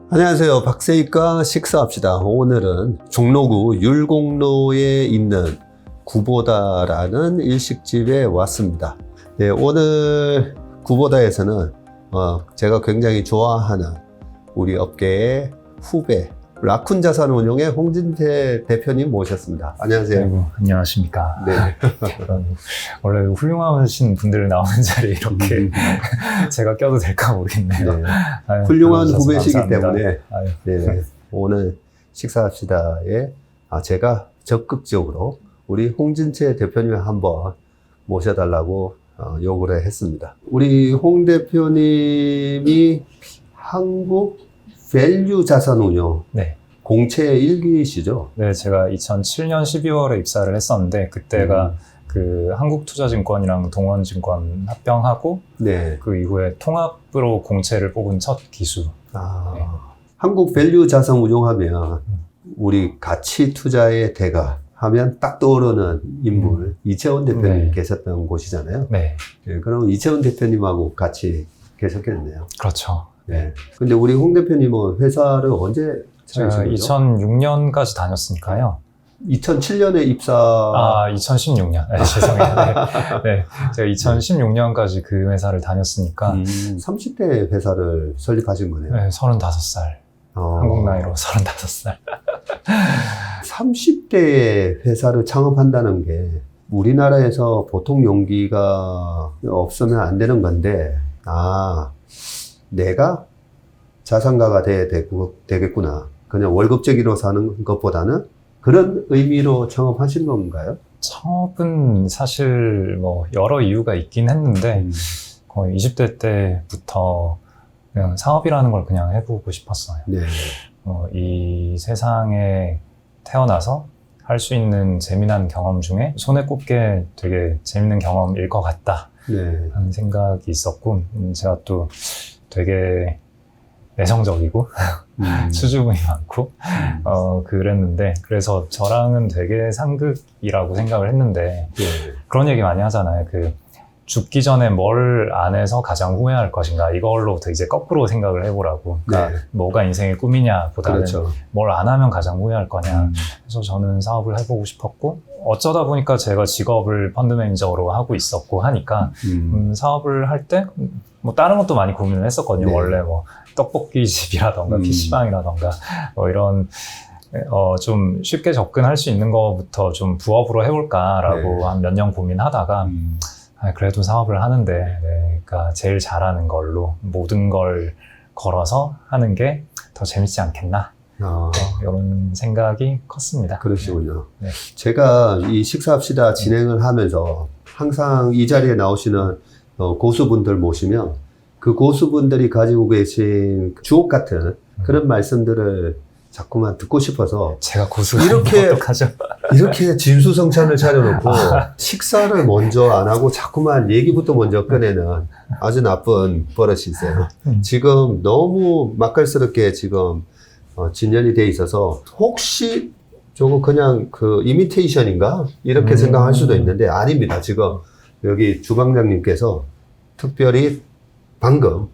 안녕하세요. 박세익과 식사합시다. 오늘은 종로구 율곡로에 있는 구보다라는 일식집에 왔습니다. 네, 오늘 구보다에서는 제가 굉장히 좋아하는 우리 업계의 후배 라쿤 자산운용의 홍진태 대표님 모셨습니다. 안녕하세요. 아이고, 안녕하십니까. 네. 원래 훌륭하신 분들 나오는 자리에 이렇게 제가 껴도 될까 모르겠네요. 네. 아유, 훌륭한 불러주셔서 후배시기 감사합니다. 때문에 아유, 네. 오늘 식사합시다에 제가 적극적으로 우리 홍진태 대표님을 한번 모셔달라고 요구를 했습니다. 우리 홍 대표님이 한국 밸류 자산운용 네. 공채 1기시죠? 네, 제가 2007년 12월에 입사를 했었는데 그때가 그 한국투자증권이랑 동원증권 합병하고 네. 그 이후에 통합으로 공채를 뽑은 첫 기수. 네. 한국 밸류 자산 운용하면 우리 가치 투자의 대가 하면 딱 떠오르는 인물 이채원 대표님 네. 계셨던 곳이잖아요. 네, 네, 그럼 이채원 대표님하고 같이 계셨겠네요. 그렇죠. 네. 근데 우리 홍 대표님은 회사를 언제 제가 차리신 거죠? 2006년까지 다녔으니까요. 2007년에 입사. 2016년. 네, 죄송해요. 네. 제가 2016년까지 그 회사를 다녔으니까 30대 회사를 설립하신 거네요. 네, 35살. 한국 나이로 35살. 30대에 회사를 창업한다는 게 우리나라에서 보통 용기가 없으면 안 되는 건데, 내가 자산가가 되겠구나. 그냥 월급제기로 사는 것보다는 그런 의미로 창업하신 건가요? 창업은 사실 뭐 여러 이유가 있긴 했는데 거의 20대 때부터 그냥 사업이라는 걸 그냥 해보고 싶었어요. 네. 이 세상에 태어나서 할 수 있는 재미난 경험 중에 손에 꼽게 되게 재밌는 경험일 것 같다 네. 하는 생각이 있었고 제가 또 되게 내성적이고 수줍음이 많고 그랬는데 그래서 저랑은 되게 상극이라고 생각을 했는데 네. 그런 얘기 많이 하잖아요. 그 죽기 전에 뭘 안 해서 가장 후회할 것인가 이걸로부터 이제 거꾸로 생각을 해보라고. 그러니까 네. 뭐가 인생의 꿈이냐보다는 그렇죠. 뭘 안 하면 가장 후회할 거냐. 그래서 저는 사업을 해보고 싶었고 어쩌다 보니까 제가 직업을 펀드 매니저로 하고 있었고 하니까 사업을 할 때 뭐 다른 것도 많이 고민을 했었거든요. 네. 원래 뭐 떡볶이 집이라던가 PC방이라던가 뭐 이런 좀 쉽게 접근할 수 있는 것부터 좀 부업으로 해볼까라고 네. 한 몇 년 고민하다가 그래도 사업을 하는데 네, 그러니까 제일 잘하는 걸로 모든 걸 걸어서 하는 게 더 재밌지 않겠나 이런 생각이 컸습니다. 그러시군요. 네. 제가 이 식사합시다 진행을 하면서 항상 이 자리에 나오시는 고수분들 모시면 그 고수분들이 가지고 계신 주옥 같은 그런 말씀들을 자꾸만 듣고 싶어서 제가 고수가 이렇게 어떡하죠? 이렇게 진수성찬을 차려놓고 식사를 먼저 안 하고 자꾸만 얘기부터 먼저 꺼내는 아주 나쁜 버릇이 있어요. 지금 너무 맛깔스럽게 지금 진연이 돼 있어서 혹시 저거 그냥 그 이미테이션인가? 이렇게 생각할 수도 있는데 아닙니다. 지금 여기 주방장님께서 특별히 방금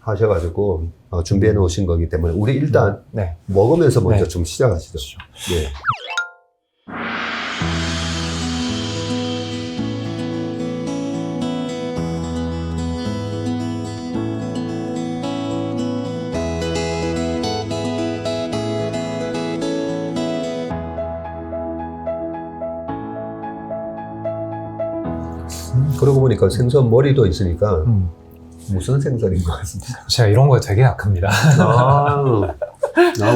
하셔가지고 준비해 놓으신 거기 때문에 우리 일단 네. 먹으면서 먼저 네. 좀 시작하시죠. 네. 그러고 보니까 생선 머리도 있으니까 무슨 생선인 것 같습니다. 제가 이런 거에 되게 약합니다.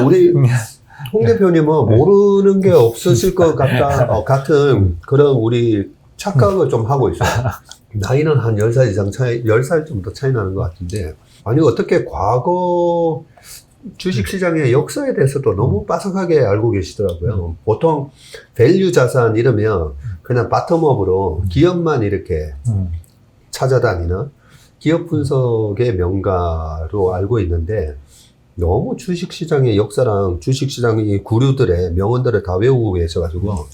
우리 홍 대표님은 모르는 게 없으실 것 같은 그런 우리 착각을 좀 하고 있어요. 나이는 한 10살 이상 차이, 10살 좀 더 차이 나는 것 같은데, 아니, 어떻게 과거 주식시장의 역사에 대해서도 너무 빠삭하게 알고 계시더라고요. 보통 밸류 자산 이러면 그냥 바텀업으로 기업만 이렇게 찾아다니는 기업 분석의 명가로 알고 있는데 너무 주식시장의 역사랑 주식시장의 구류들의 명언들을 다 외우고 계셔가지고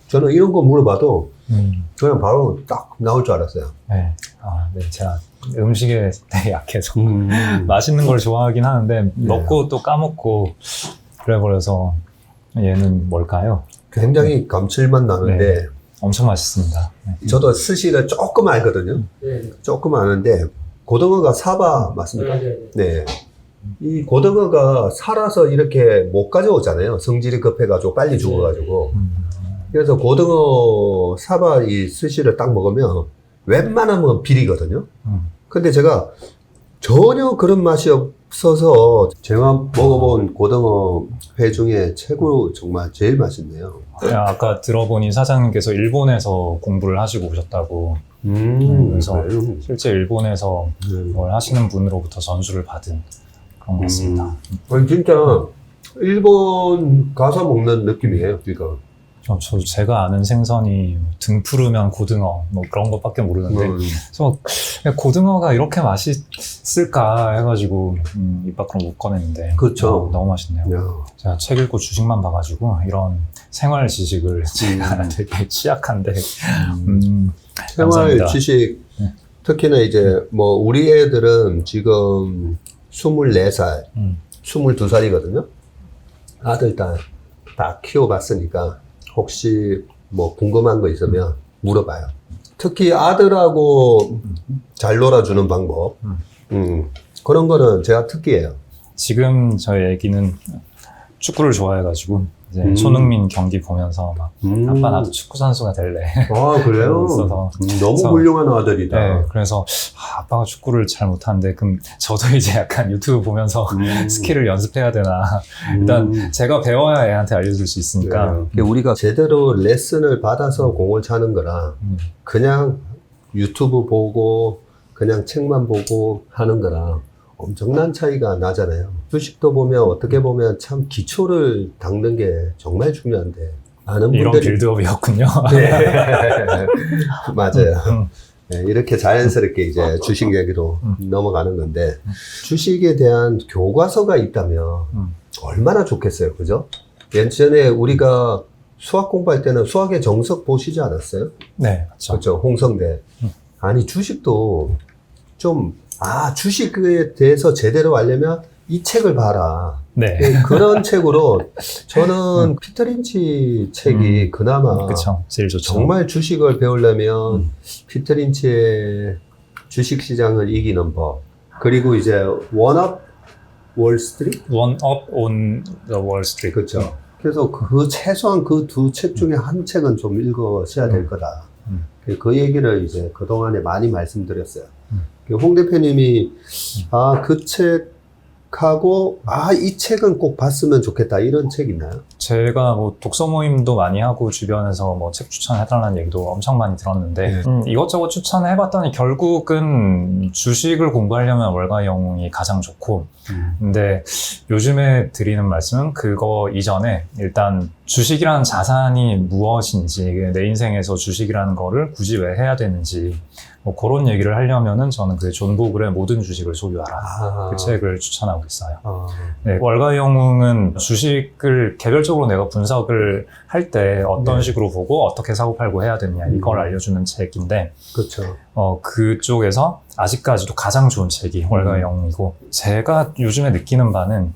저는 이런 거 물어봐도 그냥 바로 딱 나올 줄 알았어요. 네. 네, 제가 음식에 되게 약해서 음. 맛있는 걸 좋아하긴 하는데 먹고 또 까먹고 그래버려서 얘는 뭘까요? 굉장히 감칠맛 나는데 엄청 맛있습니다. 네. 저도 스시를 조금 알거든요. 조금 아는데 고등어가 사바 맞습니까? 네. 이 고등어가 살아서 이렇게 못 가져오잖아요. 성질이 급해가지고 빨리 죽어가지고. 그래서 고등어 사바 이 스시를 딱 먹으면 웬만하면 비리거든요. 근데 제가 전혀 그런 맛이 없어서 제가 먹어본 고등어 회 중에 최고 정말 제일 맛있네요. 아까 들어보니 사장님께서 일본에서 공부를 하시고 오셨다고. 그래서 그래요? 실제 일본에서 뭘 하시는 분으로부터 전수를 받은 그런 것 같습니다. 아니, 진짜 일본 가서 먹는 느낌이에요, 이거. 제가 아는 생선이 등푸르면 고등어 뭐 그런 것밖에 모르는데 그래서 고등어가 이렇게 맛있을까 해가지고 입 밖으로 못 꺼냈는데 그렇죠. 너무 맛있네요. 야. 제가 책 읽고 주식만 봐가지고 이런 생활 지식을 제가 되게 취약한데 생활 감사합니다. 지식, 네. 특히나 이제 뭐 우리 애들은 지금 24살, 22살이거든요. 아들, 딸 다 키워봤으니까 혹시 뭐 궁금한 거 있으면 물어봐요. 특히 아들하고 잘 놀아주는 방법, 그런 거는 제가 특기예요. 지금 저희 애기는 축구를 좋아해가지고 이제 손흥민 경기 보면서 막 아빠 나도 축구 선수가 될래. 아, 그래요? 있어서. 너무 그래서, 훌륭한 아들이다. 네, 그래서 아빠가 축구를 잘 못하는데 그럼 저도 이제 약간 유튜브 보면서 스킬을 연습해야 되나. 일단 제가 배워야 애한테 알려줄 수 있으니까. 네. 우리가 제대로 레슨을 받아서 공을 차는 거랑 그냥 유튜브 보고 그냥 책만 보고 하는 거랑 엄청난 차이가 나잖아요. 주식도 보면 어떻게 보면 참 기초를 닦는 게 정말 중요한데 많은 이런 분들이 빌드업이었군요. 네. 맞아요. 네, 이렇게 자연스럽게 이제 주식 얘기로 넘어가는 건데 주식에 대한 교과서가 있다면 얼마나 좋겠어요, 그죠? 예전에 우리가 수학 공부할 때는 수학의 정석 보시지 않았어요? 네, 맞죠. 그렇죠, 홍성대. 아니 주식도 좀 주식에 대해서 제대로 알려면 이 책을 봐라. 네. 그런 책으로 저는 피터 린치 책이 그나마 그쵸. 제일 좋죠. 정말 주식을 배우려면 피터 린치의 주식시장을 이기는 법, 그리고 이제 원업 월스트리트? One Up on the Wall Street. 그렇죠. 그래서 최소한 그 두 책 중에 한 책은 좀 읽으셔야 될 거다. 그 얘기를 이제 그동안에 많이 말씀드렸어요. 홍 대표님이 그 책하고 이 책은 꼭 봤으면 좋겠다 이런 책 있나요? 제가 뭐 독서 모임도 많이 하고 주변에서 뭐 책 추천해달라는 얘기도 엄청 많이 들었는데 이것저것 추천해봤더니 결국은 주식을 공부하려면 월가의 영웅이 가장 좋고 근데 요즘에 드리는 말씀은 그거 이전에 일단 주식이라는 자산이 무엇인지 내 인생에서 주식이라는 거를 굳이 왜 해야 되는지 뭐 그런 얘기를 하려면은 저는 그 존 보글의 모든 주식을 소유하라 그 책을 추천하고 있어요. 네, 월가의 영웅은 주식을 개별적으로 내가 분석을 할 때 어떤 식으로 보고 어떻게 사고 팔고 해야 되느냐 이걸 알려주는 책인데 그렇죠. 그쪽에서 아직까지도 가장 좋은 책이 월가의 영웅이고 제가 요즘에 느끼는 바는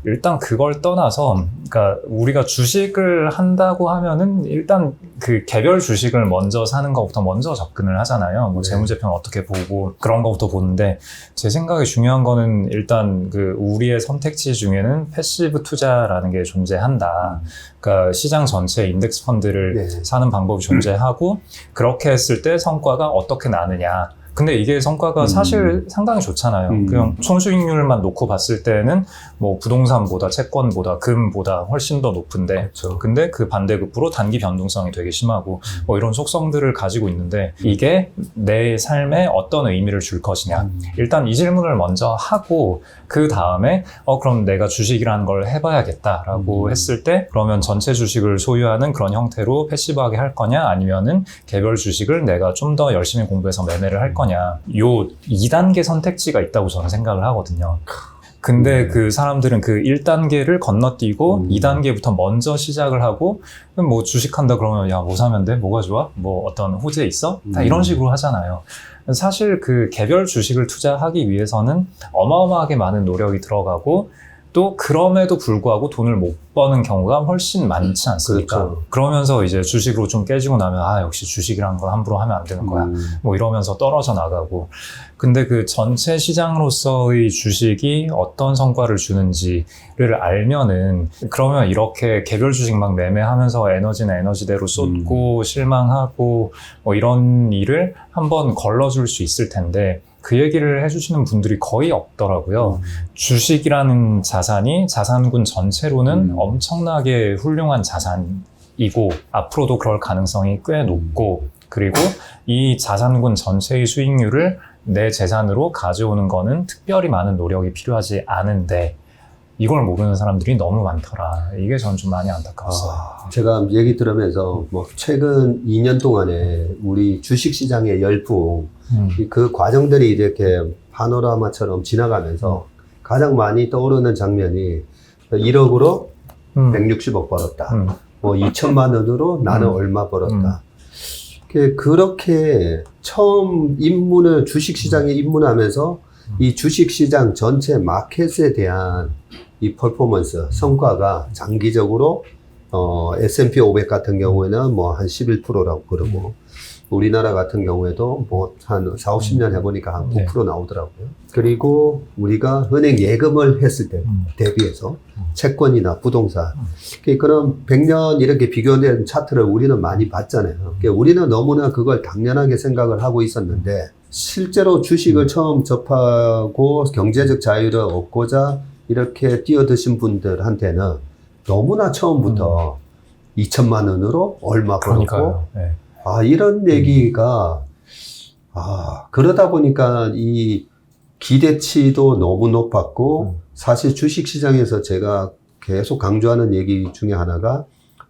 일단 그걸 떠나서 그러니까 우리가 주식을 한다고 하면은 일단 그 개별 주식을 먼저 사는 것부터 먼저 접근을 하잖아요. 뭐 재무제표는 어떻게 보고 그런 것부터 보는데 제 생각에 중요한 거는 일단 그 우리의 선택지 중에는 패시브 투자라는 게 존재한다. 그러니까 시장 전체 인덱스 펀드를 사는 방법이 존재하고 그렇게 했을 때 성과가 어떻게 나느냐. 근데 이게 성과가 사실 상당히 좋잖아요. 그냥 총수익률만 놓고 봤을 때는 뭐 부동산보다 채권보다 금보다 훨씬 더 높은데 그렇죠. 근데 그 반대급부로 단기 변동성이 되게 심하고 뭐 이런 속성들을 가지고 있는데 이게 내 삶에 어떤 의미를 줄 것이냐. 일단 이 질문을 먼저 하고 그 다음에 그럼 내가 주식이라는 걸 해봐야겠다라고 했을 때 그러면 전체 주식을 소유하는 그런 형태로 패시브하게 할 거냐 아니면은 개별 주식을 내가 좀 더 열심히 공부해서 매매를 할 거냐 요 2단계 선택지가 있다고 저는 생각을 하거든요. 근데 그 사람들은 그 1단계를 건너뛰고 2단계부터 먼저 시작을 하고 뭐 주식한다 그러면 야, 뭐 사면 돼? 뭐가 좋아? 뭐 어떤 호재 있어? 다 이런 식으로 하잖아요. 사실 그 개별 주식을 투자하기 위해서는 어마어마하게 많은 노력이 들어가고 또 그럼에도 불구하고 돈을 못 버는 경우가 훨씬 많지 않습니까? 그렇죠. 그러면서 이제 주식으로 좀 깨지고 나면 아 역시 주식이란 건 함부로 하면 안 되는 거야. 뭐 이러면서 떨어져 나가고. 근데 그 전체 시장으로서의 주식이 어떤 성과를 주는지를 알면은 그러면 이렇게 개별 주식 막 매매하면서 에너지는 에너지대로 쏟고 실망하고 뭐 이런 일을 한번 걸러줄 수 있을 텐데 그 얘기를 해주시는 분들이 거의 없더라고요. 주식이라는 자산이 자산군 전체로는 엄청나게 훌륭한 자산이고 앞으로도 그럴 가능성이 꽤 높고 그리고 이 자산군 전체의 수익률을 내 재산으로 가져오는 거는 특별히 많은 노력이 필요하지 않은데 이걸 모르는 사람들이 너무 많더라. 이게 전 좀 많이 안타까웠어요. 제가 얘기 들으면서 뭐 최근 2년 동안에 우리 주식시장의 열풍 그 과정들이 이렇게 파노라마처럼 지나가면서 가장 많이 떠오르는 장면이 1억으로 160억 벌었다. 뭐 2천만 원으로 나는 얼마 벌었다. 그렇게 처음 입문을 주식시장에 입문하면서 이 주식시장 전체 마켓에 대한 이 퍼포먼스, 성과가 장기적으로 S&P 500 같은 경우에는 뭐 한 11%라고 그러고 우리나라 같은 경우에도 뭐 한 4, 50년 해보니까 한 9% 나오더라고요. 그리고 우리가 은행 예금을 했을 때 대비해서 채권이나 부동산 그런 100년 이렇게 비교된 차트를 우리는 많이 봤잖아요. 우리는 너무나 그걸 당연하게 생각을 하고 있었는데 실제로 주식을 처음 접하고 경제적 자유를 얻고자 이렇게 뛰어드신 분들한테는 너무나 처음부터 2천만 원으로 얼마 벌었고 네. 이런 얘기가 그러다 보니까 이 기대치도 너무 높았고 사실 주식시장에서 제가 계속 강조하는 얘기 중에 하나가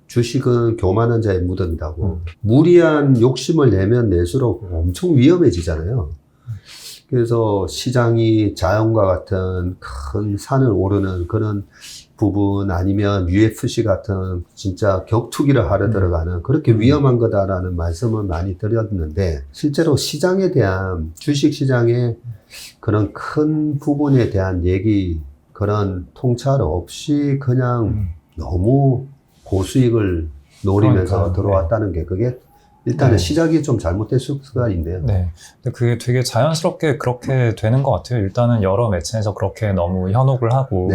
주식은 교만한 자의 무덤이라고 무리한 욕심을 내면 낼수록 엄청 위험해지잖아요. 그래서 시장이 자연과 같은 큰 산을 오르는 그런 부분 아니면 UFC 같은 진짜 격투기를 하러 들어가는 그렇게 위험한 거다라는 말씀을 많이 드렸는데 실제로 시장에 대한 주식시장의 그런 큰 부분에 대한 얘기 그런 통찰 없이 그냥 너무 고수익을 노리면서 들어왔다는 게 그게 일단은 시작이 좀 잘못됐을 수가 있네요. 네. 근데 그게 되게 자연스럽게 그렇게 되는 것 같아요. 일단은 여러 매체에서 그렇게 너무 현혹을 하고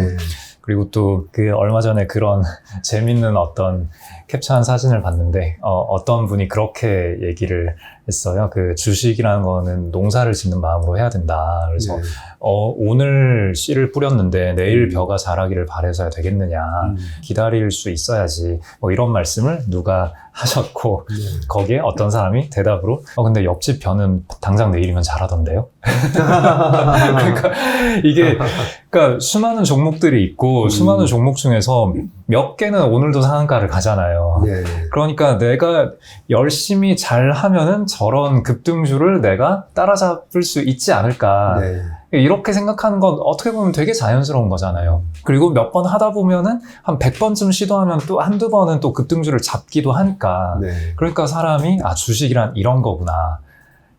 그리고 또 그 얼마 전에 그런 재밌는 어떤 캡처한 사진을 봤는데 어떤 분이 그렇게 얘기를 했어요. 그 주식이라는 거는 농사를 짓는 마음으로 해야 된다. 그래서 오늘 씨를 뿌렸는데 내일 벼가 자라기를 바라서야 되겠느냐. 기다릴 수 있어야지. 뭐 이런 말씀을 누가 하셨고 거기에 어떤 사람이 대답으로 근데 옆집 벼는 당장 내일이면 자라던데요. 그러니까 이게 그러니까 수많은 종목들이 있고 수많은 종목 중에서 몇 개는 오늘도 상한가를 가잖아요. 그러니까 내가 열심히 잘 하면은 저런 급등주를 내가 따라잡을 수 있지 않을까. 이렇게 생각하는 건 어떻게 보면 되게 자연스러운 거잖아요. 그리고 몇 번 하다 보면은 한 100번쯤 시도하면 또 한두 번은 또 급등주를 잡기도 하니까. 그러니까 사람이 주식이란 이런 거구나.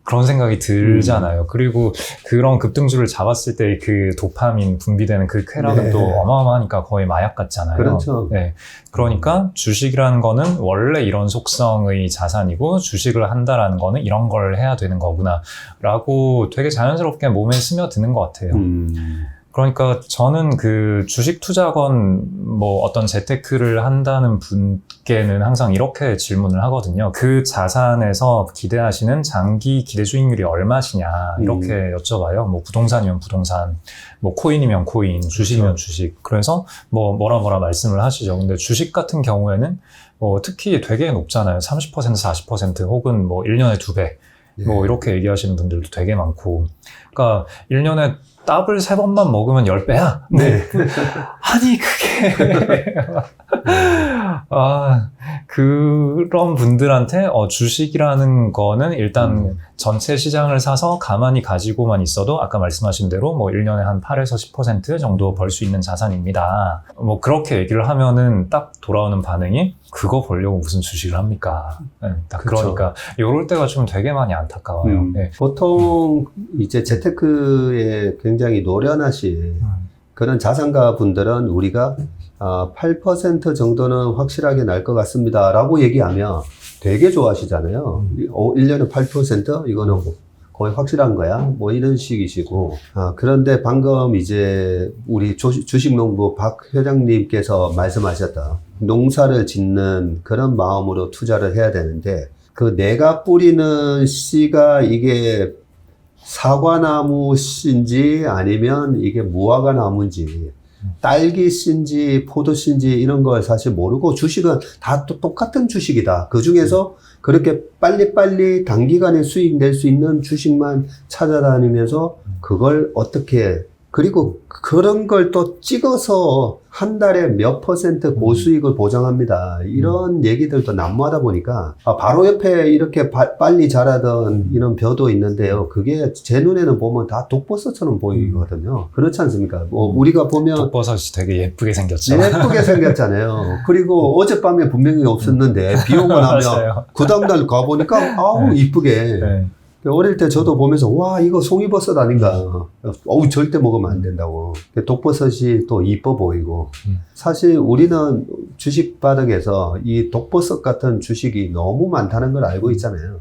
그런 생각이 들잖아요. 그리고 그런 급등주를 잡았을 때 그 도파민 분비되는 그 쾌락은 또 어마어마하니까 거의 마약 같잖아요. 그렇죠. 네. 그러니까 주식이라는 거는 원래 이런 속성의 자산이고 주식을 한다라는 거는 이런 걸 해야 되는 거구나 라고 되게 자연스럽게 몸에 스며드는 것 같아요. 그러니까 저는 그 주식 투자건 뭐 어떤 재테크를 한다는 분께는 항상 이렇게 질문을 하거든요. 그 자산에서 기대하시는 장기 기대 수익률이 얼마시냐 이렇게 여쭤봐요. 뭐 부동산이면 부동산, 뭐 코인이면 코인, 주식이면 주식. 그래서 뭐라 말씀을 하시죠. 근데 주식 같은 경우에는 특히 되게 높잖아요. 30%, 40% 혹은 뭐 1년에 2배. 뭐 이렇게 얘기하시는 분들도 되게 많고. 그러니까 1년에 따블 3번만 먹으면 10배야? 네. 아니, 그게. 그런 분들한테 주식이라는 거는 일단 전체 시장을 사서 가만히 가지고만 있어도 아까 말씀하신 대로 뭐 1년에 한 8에서 10% 정도 벌 수 있는 자산입니다. 뭐 그렇게 얘기를 하면은 딱 돌아오는 반응이 그거 벌려고 무슨 주식을 합니까? 네, 딱 그쵸. 그러니까 이럴 때가 좀 되게 많이 안타까워요. 네. 보통 이제 재테크에 굉장히 노련하신 그런 자산가 분들은 우리가 8% 정도는 확실하게 날 것 같습니다 라고 얘기하면 되게 좋아하시잖아요. 1년에 8%? 이거는 거의 확실한 거야? 뭐 이런 식이시고. 그런데 방금 이제 우리 주식농부 박 회장님께서 말씀하셨다. 농사를 짓는 그런 마음으로 투자를 해야 되는데 그 내가 뿌리는 씨가 이게 사과나무 씨인지 아니면 이게 무화과 나무인지 딸기 씨인지 포도 씨인지 이런 걸 사실 모르고 주식은 다 똑같은 주식이다. 그 중에서 그렇게 빨리빨리 단기간에 수익 낼 수 있는 주식만 찾아다니면서 그걸 어떻게 그리고 그런 걸 또 찍어서 한 달에 몇 % 고수익을 보장합니다. 이런 얘기들도 난무하다 보니까 바로 옆에 이렇게 빨리 자라던 이런 벼도 있는데요. 그게 제 눈에는 보면 다 독버섯처럼 보이거든요. 그렇지 않습니까? 뭐 우리가 보면 독버섯이 되게 예쁘게 생겼죠. 예쁘게 생겼잖아요. 그리고 어젯밤에 분명히 없었는데 비 오고 나면 그 다음날 가보니까 아우 이쁘게. 네. 어릴 때 저도 보면서 와 이거 송이버섯 아닌가 절대 먹으면 안 된다고. 독버섯이 또 이뻐 보이고 사실 우리는 주식 바닥에서 이 독버섯 같은 주식이 너무 많다는 걸 알고 있잖아요.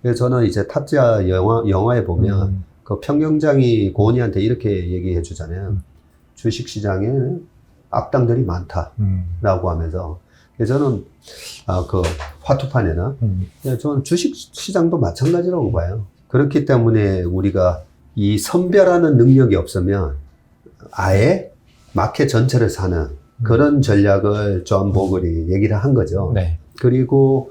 그래서 저는 이제 탑지아 영화에 보면 그 평경장이 고은이한테 이렇게 얘기해 주잖아요. 주식시장에 악당들이 많다라고 하면서 그래서 저는 그 화투판에는 저는 주식시장도 마찬가지라고 봐요. 그렇기 때문에 우리가 이 선별하는 능력이 없으면 아예 마켓 전체를 사는 그런 전략을 존 보글이 얘기를 한 거죠. 네. 그리고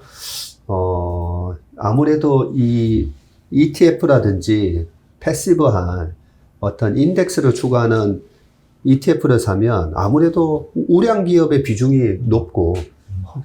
아무래도 이 ETF라든지 패시브한 어떤 인덱스를 추구하는 ETF를 사면 아무래도 우량 기업의 비중이 높고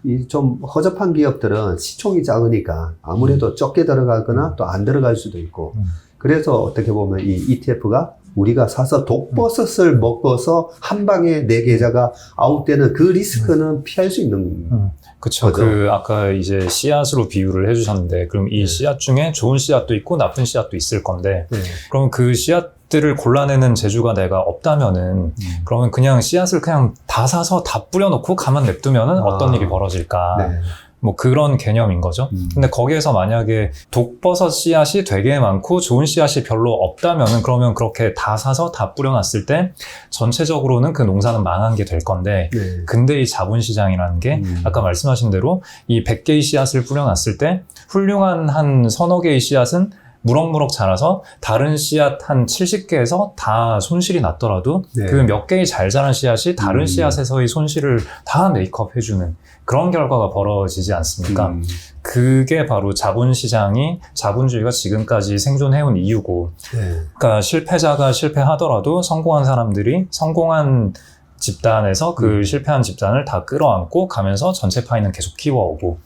이 좀 허접한 기업들은 시총이 작으니까 아무래도 적게 들어가거나 또 안 들어갈 수도 있고 그래서 어떻게 보면 이 ETF가 우리가 사서 독버섯을 먹어서 한 방에 내 계좌가 아웃되는 그 리스크는 피할 수 있는 그쵸. 거죠. 그 아까 이제 씨앗으로 비유를 해주셨는데 그럼 이 씨앗 중에 좋은 씨앗도 있고 나쁜 씨앗도 있을 건데 그럼 그 씨앗들을 골라내는 재주가 내가 없다면은 그러면 그냥 씨앗을 그냥 다 사서 다 뿌려놓고 가만 냅두면은 어떤 일이 벌어질까? 네. 뭐 그런 개념인 거죠. 근데 거기에서 만약에 독버섯 씨앗이 되게 많고 좋은 씨앗이 별로 없다면은 그러면 그렇게 다 사서 다 뿌려놨을 때 전체적으로는 그 농사는 망한 게 될 건데 네. 근데 이 자본시장이라는 게 아까 말씀하신 대로 이 100개의 씨앗을 뿌려놨을 때 훌륭한 한 서너 개의 씨앗은 무럭무럭 자라서 다른 씨앗 한 70개에서 다 손실이 났더라도 네. 그 몇 개의 잘 자란 씨앗이 다른 씨앗에서의 손실을 다 메이크업 해주는 그런 결과가 벌어지지 않습니까? 그게 바로 자본시장이 자본주의가 지금까지 생존해온 이유고 네. 그러니까 실패자가 실패하더라도 성공한 사람들이 성공한 집단에서 그 실패한 집단을 다 끌어안고 가면서 전체 파이는 계속 키워오고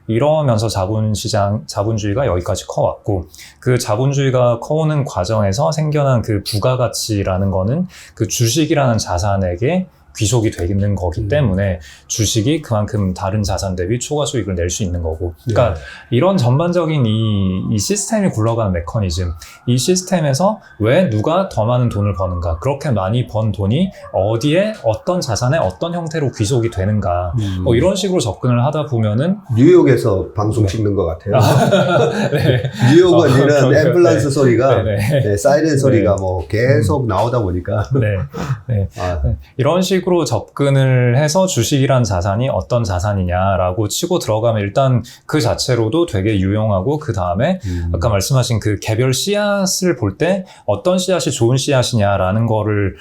이러면서 자본주의가 여기까지 커왔고 그 자본주의가 커오는 과정에서 생겨난 그 부가가치라는 거는 그 주식이라는 자산에게 귀속이 되는 거기 때문에 주식이 그만큼 다른 자산 대비 초과 수익을 낼 수 있는 거고 그러니까 이런 전반적인 이 시스템이 굴러가는 메커니즘 이 시스템에서 왜 누가 더 많은 돈을 버는가 그렇게 많이 번 돈이 어디에 어떤 자산에 어떤 형태로 귀속이 되는가 뭐 이런 식으로 접근을 하다 보면은 뉴욕에서 방송 찍는 것 같아요. 네. 뉴욕은 이런 앰뷸런스 소리가 네. 사이렌 소리가 뭐 계속 나오다 보니까 네. 이런 식으로 접근을 해서 주식이란 자산이 어떤 자산이냐라고 치고 들어가면 일단 그 자체로도 되게 유용하고 그 다음에 아까 말씀하신 그 개별 씨앗을 볼 때 어떤 씨앗이 좋은 씨앗이냐라는 거를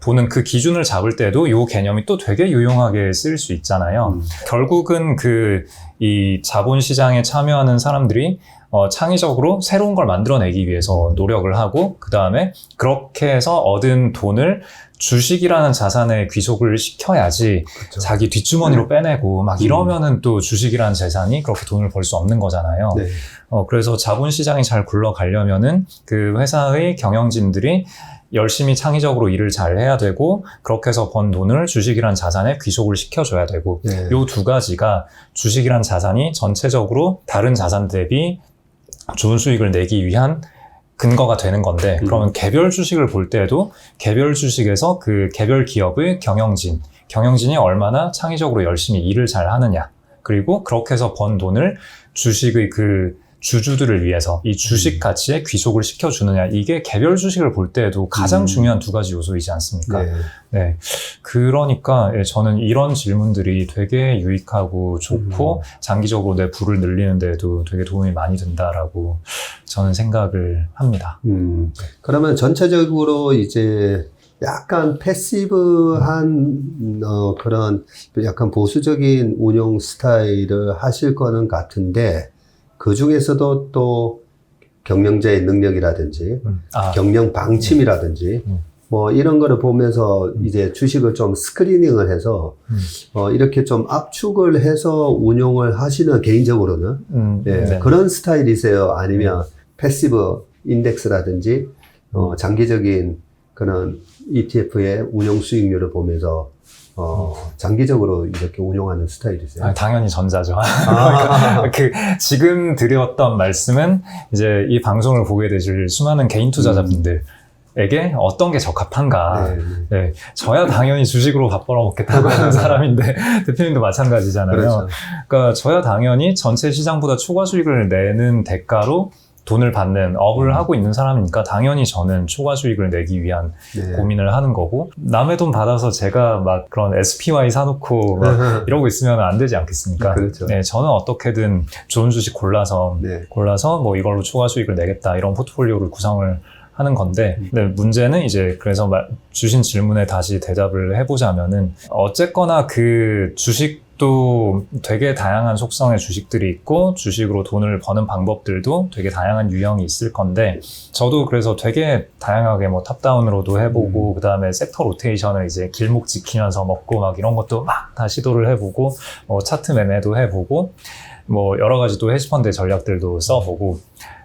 보는 그 기준을 잡을 때도 이 개념이 또 되게 유용하게 쓰일 수 있잖아요. 결국은 이 자본시장에 참여하는 사람들이 창의적으로 새로운 걸 만들어내기 위해서 노력을 하고, 그 다음에 그렇게 해서 얻은 돈을 주식이라는 자산에 귀속을 시켜야지 그렇죠. 자기 뒷주머니로 빼내고 막 이러면은 또 주식이라는 재산이 그렇게 돈을 벌 수 없는 거잖아요. 네. 그래서 자본시장이 잘 굴러가려면은 그 회사의 경영진들이 열심히 창의적으로 일을 잘 해야 되고, 그렇게 해서 번 돈을 주식이란 자산에 귀속을 시켜줘야 되고, 네. 요 두 가지가 주식이란 자산이 전체적으로 다른 자산 대비 좋은 수익을 내기 위한 근거가 되는 건데, 그러면 개별 주식을 볼 때에도 개별 주식에서 그 개별 기업의 경영진이 얼마나 창의적으로 열심히 일을 잘 하느냐, 그리고 그렇게 해서 번 돈을 주식의 그 주주들을 위해서 이 주식 가치에 귀속을 시켜주느냐, 이게 개별 주식을 볼 때에도 가장 중요한 두 가지 요소이지 않습니까? 네. 네. 그러니까 저는 이런 질문들이 되게 유익하고 좋고 장기적으로 내 부를 늘리는 데도 되게 도움이 많이 된다라고 저는 생각을 합니다. 그러면 전체적으로 이제 약간 패시브한 그런 약간 보수적인 운용 스타일을 하실 거는 같은데, 그 중에서도 또 경영자의 능력이라든지 경영 방침이라든지 뭐 이런 거를 보면서 이제 주식을 좀 스크리닝을 해서 이렇게 좀 압축을 해서 운용을 하시는, 개인적으로는 네. 그런 스타일이세요? 아니면 패시브 인덱스라든지 장기적인 그런 ETF의 운용 수익률을 보면서 장기적으로 이렇게 운용하는 스타일이세요? 당연히 전자죠. 지금 드렸던 말씀은 이제 이 방송을 보게 되실 수많은 개인 투자자분들에게 어떤 게 적합한가. 네, 저야 당연히 주식으로 밥 벌어먹겠다고 하는 사람인데, 대표님도 마찬가지잖아요. 그렇죠. 그러니까 저야 당연히 전체 시장보다 초과 수익을 내는 대가로 돈을 받는 업을 하고 있는 사람이니까 당연히 저는 초과 수익을 내기 위한 고민을 하는 거고, 남의 돈 받아서 제가 막 그런 SPY 사놓고 막 이러고 있으면 안 되지 않겠습니까? 그렇죠. 네, 저는 어떻게든 좋은 주식 골라서 뭐 이걸로 초과 수익을 내겠다, 이런 포트폴리오를 구성을 하는 건데, 근데 문제는 이제 그래서 주신 질문에 다시 대답을 해보자면은, 어쨌거나 그 주식도 되게 다양한 속성의 주식들이 있고, 주식으로 돈을 버는 방법들도 되게 다양한 유형이 있을 건데, 저도 그래서 되게 다양하게 뭐 탑다운으로도 해보고, 그 다음에 섹터 로테이션을 이제 길목 지키면서 먹고 막 이런 것도 막 다 시도를 해보고, 뭐 차트 매매도 해보고, 뭐 여러 가지 또 헤지펀드 전략들도 써보고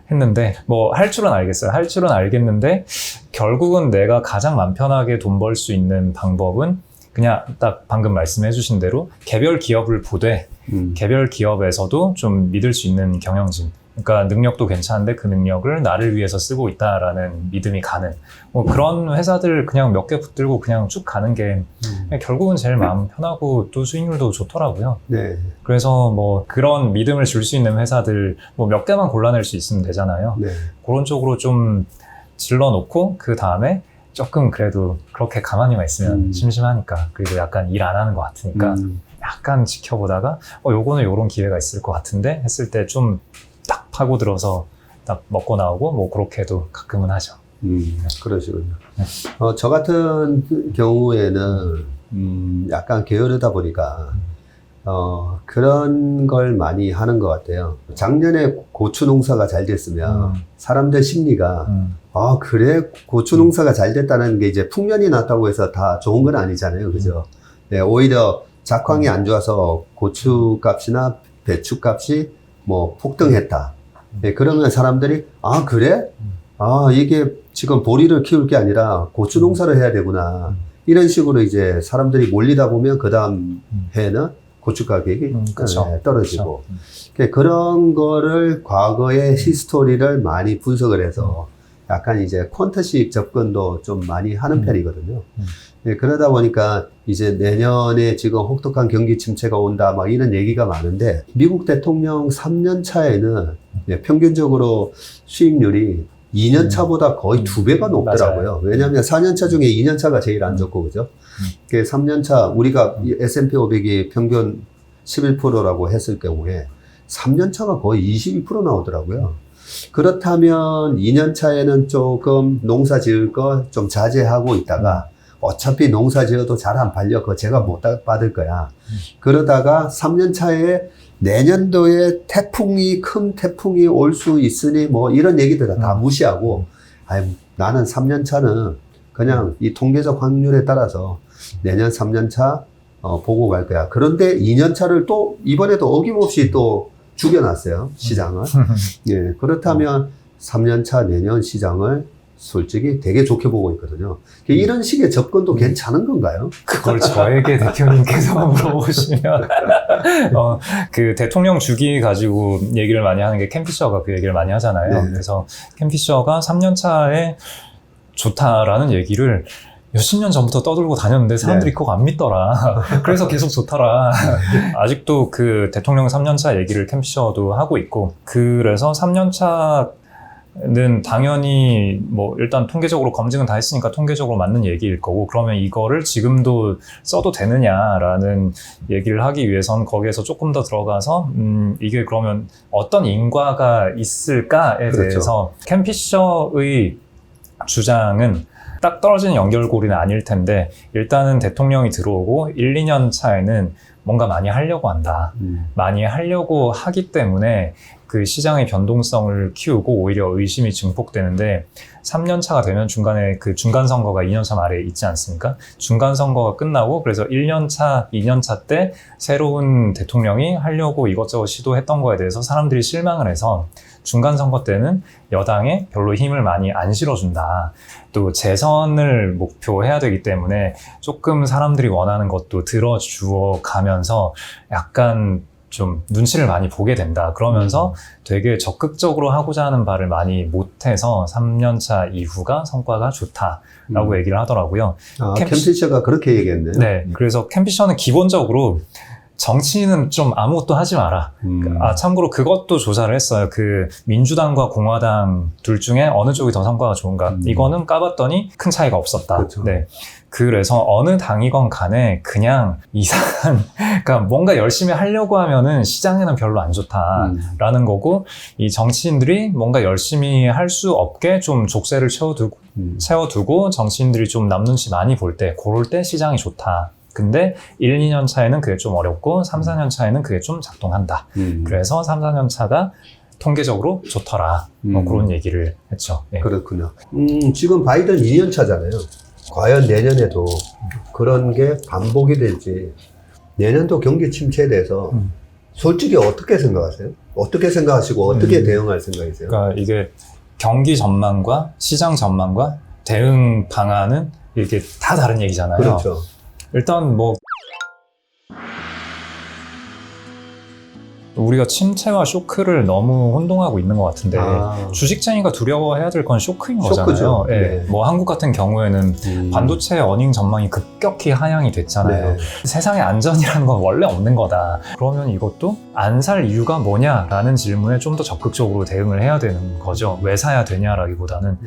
했는데, 뭐 할 줄은 알겠어요. 할 줄은 알겠는데, 결국은 내가 가장 맘 편하게 돈 벌 수 있는 방법은 그냥 딱 방금 말씀해 주신 대로 개별 기업을 보되, 개별 기업에서도 좀 믿을 수 있는 경영진, 그러니까 능력도 괜찮은데 그 능력을 나를 위해서 쓰고 있다라는 믿음이 가는 뭐 그런 회사들 그냥 몇 개 붙들고 그냥 쭉 가는 게 결국은 제일 마음 편하고 또 수익률도 좋더라고요. 네. 그래서 뭐 그런 믿음을 줄 수 있는 회사들 뭐 몇 개만 골라낼 수 있으면 되잖아요. 네. 그런 쪽으로 좀 질러놓고, 그 다음에 조금 그래도 그렇게 가만히만 있으면 심심하니까, 그리고 약간 일 안 하는 것 같으니까 약간 지켜보다가 요거는 요런 기회가 있을 것 같은데 했을 때 좀 딱 파고들어서 딱 먹고 나오고, 뭐 그렇게도 가끔은 하죠. 그러시군요. 저 같은 경우에는 약간 게으르다 보니까 그런 걸 많이 하는 것 같아요. 작년에 고추 농사가 잘 됐으면 사람들 심리가 그래? 고추 농사가 잘 됐다는 게 이제 풍년이 났다고 해서 다 좋은 건 아니잖아요. 그죠? 네, 오히려 작황이 안 좋아서 고추 값이나 배추 값이 뭐 폭등했다. 네, 그러면 사람들이 그래? 이게 지금 보리를 키울 게 아니라 고추 농사를 해야 되구나. 이런 식으로 이제 사람들이 몰리다 보면 그 다음 해에는 고추 가격이 떨어지고. 그런 거를 과거의 히스토리를 많이 분석을 해서 약간 이제 퀀트식 접근도 좀 많이 하는 편이거든요. 네, 그러다 보니까 이제 내년에 지금 혹독한 경기 침체가 온다 막 이런 얘기가 많은데, 미국 대통령 3년 차에는 평균적으로 수익률이 2년 차보다 거의 2배가 높더라고요. 왜냐하면 4년 차 중에 2년 차가 제일 안 좋고, 그죠? 3년 차, 우리가 S&P 500이 평균 11%라고 했을 경우에 3년 차가 거의 22% 나오더라고요. 그렇다면 2년 차에는 조금 농사 지을 거 좀 자제하고 있다가, 어차피 농사 지어도 잘 안 팔려. 그거 제가 못 받을 거야. 그러다가 3년 차에 내년도에 큰 태풍이 올 수 있으니 뭐 이런 얘기들 다 무시하고 아니, 나는 3년 차는 그냥 이 통계적 확률에 따라서 내년 3년 차 보고 갈 거야. 그런데 2년 차를 또 이번에도 어김없이 또 죽여놨어요. 시장을. 예, 그렇다면 3년 차 내년 시장을 솔직히 되게 좋게 보고 있거든요. 이런 식의 접근도 괜찮은 건가요? 그걸 저에게 대표님께서 물어보시면 그 대통령 주기 가지고 얘기를 많이 하는 게 켄 피셔가 그 얘기를 많이 하잖아요. 네. 그래서 켄 피셔가 3년 차에 좋다라는 얘기를 몇십 년 전부터 떠들고 다녔는데 사람들이 그거 안 믿더라. 그래서 계속 좋더라. 아직도 그 대통령 3년 차 얘기를 켄 피셔도 하고 있고, 그래서 3년 차는 당연히 뭐 일단 통계적으로 검증은 다 했으니까 통계적으로 맞는 얘기일 거고, 그러면 이거를 지금도 써도 되느냐라는 얘기를 하기 위해선 거기에서 조금 더 들어가서 이게 그러면 어떤 인과가 있을까에 그렇죠. 대해서 켄 피셔의 주장은 딱 떨어지는 연결고리는 아닐 텐데, 일단은 대통령이 들어오고 1, 2년 차에는 뭔가 많이 하려고 한다. 많이 하려고 하기 때문에 그 시장의 변동성을 키우고 오히려 의심이 증폭되는데, 3년 차가 되면 중간에 그 중간 선거가 2년 차 말에 있지 않습니까? 중간 선거가 끝나고 그래서 1년 차, 2년 차 때 새로운 대통령이 하려고 이것저것 시도했던 거에 대해서 사람들이 실망을 해서 중간 선거 때는 여당에 별로 힘을 많이 안 실어준다. 또 재선을 목표해야 되기 때문에 조금 사람들이 원하는 것도 들어주어 가면서 약간 좀 눈치를 많이 보게 된다. 그러면서 되게 적극적으로 하고자 하는 바를 많이 못해서 3년차 이후가 성과가 좋다라고 얘기를 하더라고요. 켄 피셔가 그렇게 얘기했네요. 네. 그래서 켄 피셔는 기본적으로 정치는 좀 아무것도 하지 마라. 참고로 그것도 조사를 했어요. 그 민주당과 공화당 둘 중에 어느 쪽이 더 성과가 좋은가. 이거는 까봤더니 큰 차이가 없었다. 그렇죠. 네. 그래서 어느 당이건 간에 그냥 이상한, 그러니까 뭔가 열심히 하려고 하면은 시장에는 별로 안 좋다라는 거고, 이 정치인들이 뭔가 열심히 할 수 없게 좀 족쇄를 채워두고 정치인들이 좀 남 눈치 많이 볼 때, 그럴 때 시장이 좋다. 근데 1, 2년 차에는 그게 좀 어렵고 3, 4년 차에는 그게 좀 작동한다. 그래서 3, 4년 차가 통계적으로 좋더라. 뭐 그런 얘기를 했죠. 예. 그렇군요. 지금 바이든 2년 차잖아요. 과연 내년에도 그런 게 반복이 될지, 내년도 경기 침체에 대해서 솔직히 어떻게 생각하세요? 어떻게 생각하시고 어떻게 대응할 생각이세요? 그러니까 이게 경기 전망과 시장 전망과 대응 방안은 이게 다 다른 얘기잖아요. 그렇죠. 일단 뭐 우리가 침체와 쇼크를 너무 혼동하고 있는 것 같은데, 주식쟁이가 두려워해야 될 건 쇼크인 거잖아요. 쇼크죠. 예. 네. 뭐 한국 같은 경우에는 반도체 어닝 전망이 급격히 하향이 됐잖아요. 네. 세상에 안전이라는 건 원래 없는 거다. 그러면 이것도 안 살 이유가 뭐냐라는 질문에 좀 더 적극적으로 대응을 해야 되는 거죠. 왜 사야 되냐라기보다는